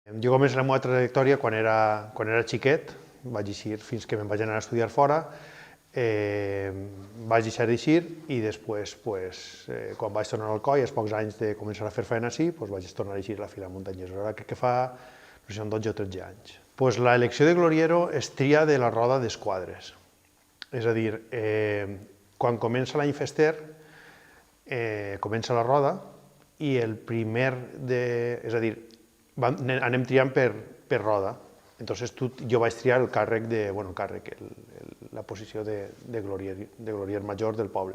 Jo començo la meva trajectòria quan era xiquet, vaig eixir fins que me'n vaig anar a estudiar fora, vaig deixar d'eixir i després, quan vaig tornar al coll, als pocs anys de començar a fer feina així, vaig tornar a eixir a la fila muntanyesa. Ara crec que fa, no sé, 12 o 13 anys. L'elecció de gloriero es tria de la roda d'esquadres. És a dir, quan comença l'any fester, comença la roda i el primer és a dir, anem triant per roda. Entonces jo vaig triar el càrrec la posició de glorier major del poble.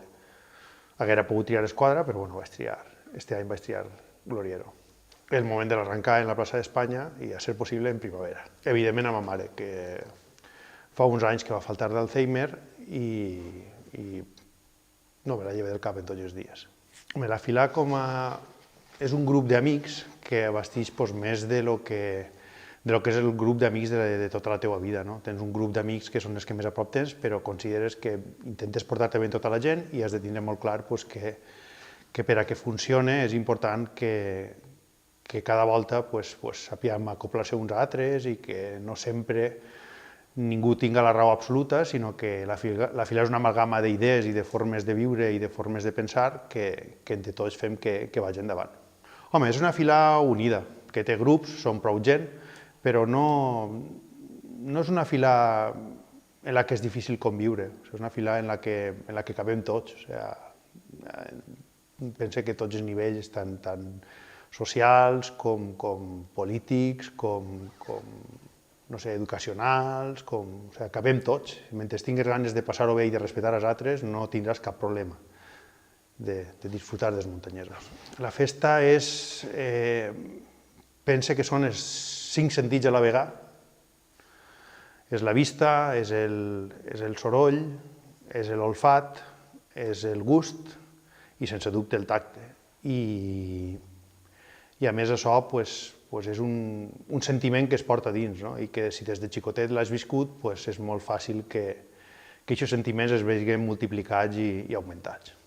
Haguera pogut triar esquadra, però este any vaig triar gloriero. El moment de l'arrencar en la plaça d'Espanya i, a ser possible, en primavera. Evidentment a ma mare, que fa uns anys que va faltar d'Alzheimer i no me la lleva del cap en tots els dies. La fila és un grup d'amics que abasteix més de lo que és el grup d'amics de tota la teva vida. Tens un grup d'amics que són els que més a prop tens, però consideres que intentes portar-te bé amb tota la gent i has de tindre molt clar que per a que funcione és important que cada volta sapiguem acoplar-se uns a altres i que no sempre ningú tinga la raó absoluta, sinó que la fila és una amalgama d'idees i de formes de viure i de formes de pensar que entre tots fem que vagi endavant. Home, és una fila unida, que té grups, són prou gent, però no és una fila en la que és difícil conviure, és una fila en la que cabem tots. Pense que tots els nivells, tant socials com polítics, com educacionals, cabem tots. Mentre tinguis ganes de passar-ho bé i de respectar els altres, no tindràs cap problema de disfrutar dels muntanyesos. La festa pense que són els 5 sentits a la vegada. És la vista, és el soroll, és l'olfat, és el gust i, sense dubte, el tacte. I a més això és un sentiment que es porta dins i que si des de xicotet l'has viscut és molt fàcil que aquests sentiments es vegin multiplicats i augmentats.